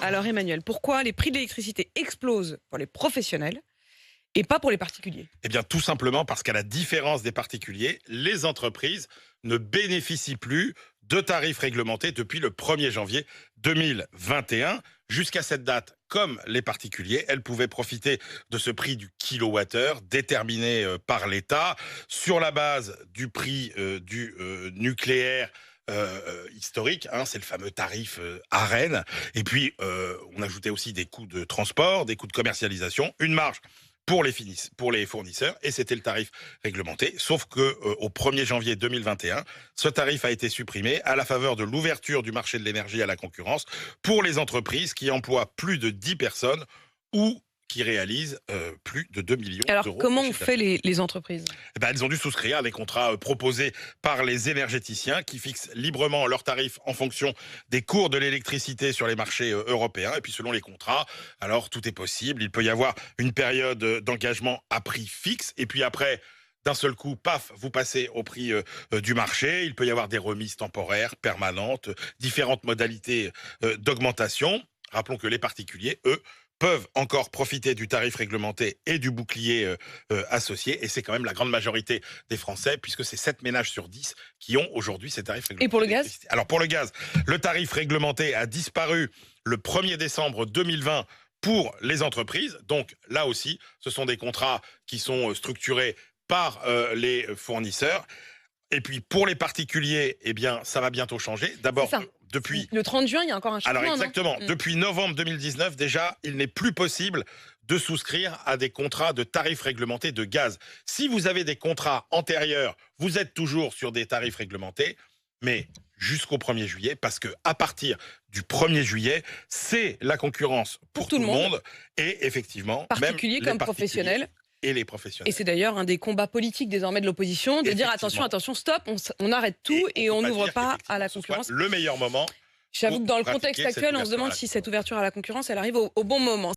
Alors Emmanuel, pourquoi les prix de l'électricité explosent pour les professionnels et pas pour les particuliers? Eh bien, tout simplement parce qu'à la différence des particuliers, les entreprises ne bénéficient plus de tarifs réglementés depuis le 1er janvier 2021. Jusqu'à cette date, comme les particuliers, elles pouvaient profiter de ce prix du kilowattheure déterminé par l'État sur la base du prix du nucléaire historique, hein, c'est le fameux tarif ARENH. Et puis, on ajoutait aussi des coûts de transport, des coûts de commercialisation, une marge pour les fournisseurs, et c'était le tarif réglementé. Sauf que au 1er janvier 2021, ce tarif a été supprimé à la faveur de l'ouverture du marché de l'énergie à la concurrence pour les entreprises qui emploient plus de 10 personnes ou qui réalisent plus de 2 millions Alors d'euros. comment de on chiffre fait les entreprises? eh ben, elles ont dû souscrire à des contrats proposés par les énergéticiens qui fixent librement leurs tarifs en fonction des cours de l'électricité sur les marchés européens. Et puis selon les contrats, alors tout est possible. Il peut y avoir une période d'engagement à prix fixe. Et puis après, d'un seul coup, paf, vous passez au prix du marché. Il peut y avoir des remises temporaires, permanentes, différentes modalités d'augmentation. Rappelons que les particuliers, eux, peuvent encore profiter du tarif réglementé et du bouclier associé. Et c'est quand même la grande majorité des Français, puisque c'est 7 ménages sur 10 qui ont aujourd'hui ces tarifs réglementés. Et pour le gaz? Alors pour le gaz, le tarif réglementé a disparu le 1er décembre 2020 pour les entreprises. Donc là aussi, ce sont des contrats qui sont structurés par les fournisseurs. Et puis pour les particuliers, eh bien, ça va bientôt changer. D'abord, depuis le 30 juin, il y a encore un changement. alors exactement, non depuis novembre 2019, déjà, il n'est plus possible de souscrire à des contrats de tarifs réglementés de gaz. Si vous avez des contrats antérieurs, vous êtes toujours sur des tarifs réglementés, mais jusqu'au 1er juillet, parce que à partir du 1er juillet, c'est la concurrence pour tout le monde. Et effectivement, particuliers même comme les particuliers professionnels. et les professionnels. Et c'est d'ailleurs un des combats politiques désormais de l'opposition, de dire attention, stop, on arrête tout et on n'ouvre pas à la concurrence. Le meilleur moment. J'avoue que dans le contexte pratiquer cette actuel, on se ouverture à demande la si cette concurrence. ouverture à la concurrence, elle arrive au bon moment.